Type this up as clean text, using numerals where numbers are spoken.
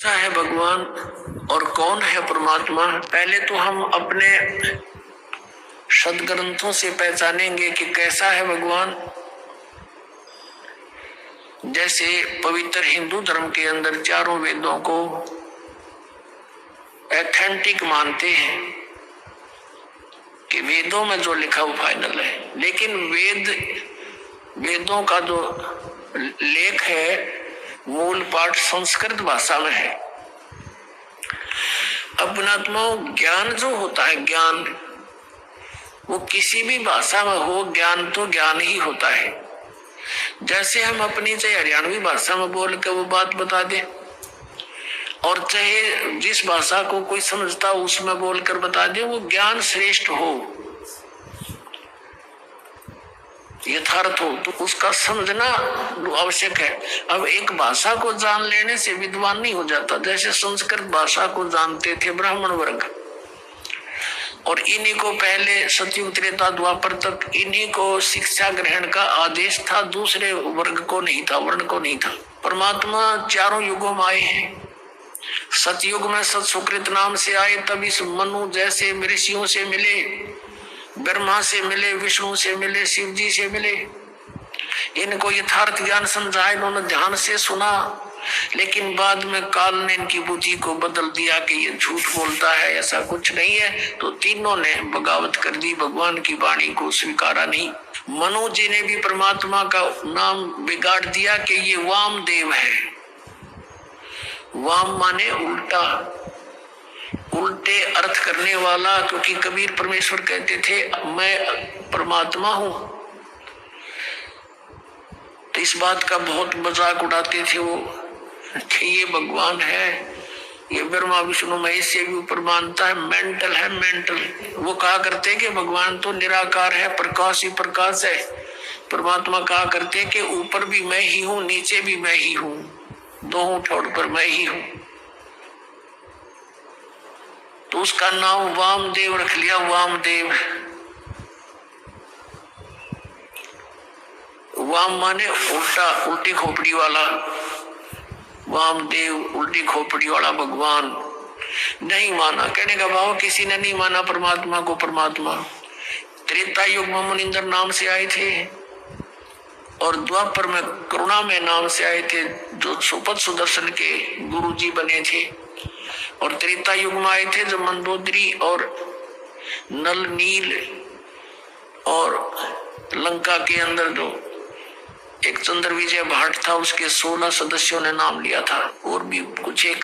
कैसा है भगवान और कौन है परमात्मा, पहले तो हम अपने सदग्रंथों से पहचानेंगे कि कैसा है भगवान। जैसे पवित्र हिंदू धर्म के अंदर चारों वेदों को ऑथेंटिक मानते हैं कि वेदों में जो लिखा वो फाइनल है, लेकिन वेदों का जो लेख है मूल पाठ संस्कृत भाषा में है। अपनात्मा ज्ञान जो होता है, ज्ञान वो किसी भी भाषा में हो, ज्ञान तो ज्ञान ही होता है। जैसे हम अपनी चाहे हरियाणवी भाषा में बोल के वो बात बता दे, और चाहे जिस भाषा को कोई समझता हो उसमें बोलकर बता दे, वो ज्ञान श्रेष्ठ हो, यथार्थ हो, तो उसका समझना आवश्यक है। अब एक भाषा को जान लेने से विद्वान नहीं हो जाता। जैसे संस्कृत भाषा को जानते थे ब्राह्मण वर्ग, और इन्हीं को पहले सतयुग त्रेता द्वापर तक इन्हीं को शिक्षा ग्रहण का आदेश था, दूसरे वर्ग को नहीं था, वर्ण को नहीं था। परमात्मा चारों युगों में आए हैं। सतयुग में सत सुकृत नाम से आए, तब इस मनु जैसे ऋषियों से मिले, ब्रह्मा से मिले, विष्णु से मिले, शिव जी से मिले। इनको यथार्थ ज्ञान समझा, इन्होंने ध्यान से सुना, लेकिन बाद में काल ने इनकी बुद्धि को बदल दिया कि ये झूठ बोलता है, ऐसा कुछ नहीं है। तो तीनों ने बगावत कर दी, भगवान की वाणी को स्वीकारा नहीं। मनु जी ने भी परमात्मा का नाम बिगाड़ दिया कि ये वामदेव है। वाम माने उल्टा, उल्टे अर्थ करने वाला, क्योंकि कबीर परमेश्वर कहते थे मैं परमात्मा हूं, तो इस बात का बहुत मजाक उड़ाते थे वो कि ये भगवान है, ये ब्रह्मा विष्णु महेश से भी ऊपर मानता है, मेंटल है, मेंटल। वो कहा करते कि भगवान तो निराकार है, प्रकाश ही प्रकाश है। परमात्मा कहा करते कि ऊपर भी मैं ही हूं, नीचे भी मैं ही हूं, दोनों छोड़ पर मैं ही हूं। तो उसका नाम वामदेव रख लिया, वामदेव। वाम माने उल्टा, उल्टी खोपड़ी वाला, वामदेव उल्टी खोपड़ी वाला भगवान। नहीं माना, कहने का भाव किसी ने नहीं माना परमात्मा को परमात्मा। त्रेता युग में मुनिंदर नाम से आए थे, और द्वापर में करुणा में नाम से आए थे, जो सुपथ सुदर्शन के गुरु जी बने थे। और त्रेता युग में आए थे जो मंदोदरी और नल नील, और लंका के अंदर जो एक चंद्र विजय भाट था, उसके 16 सदस्यों ने नाम लिया था, और भी कुछ एक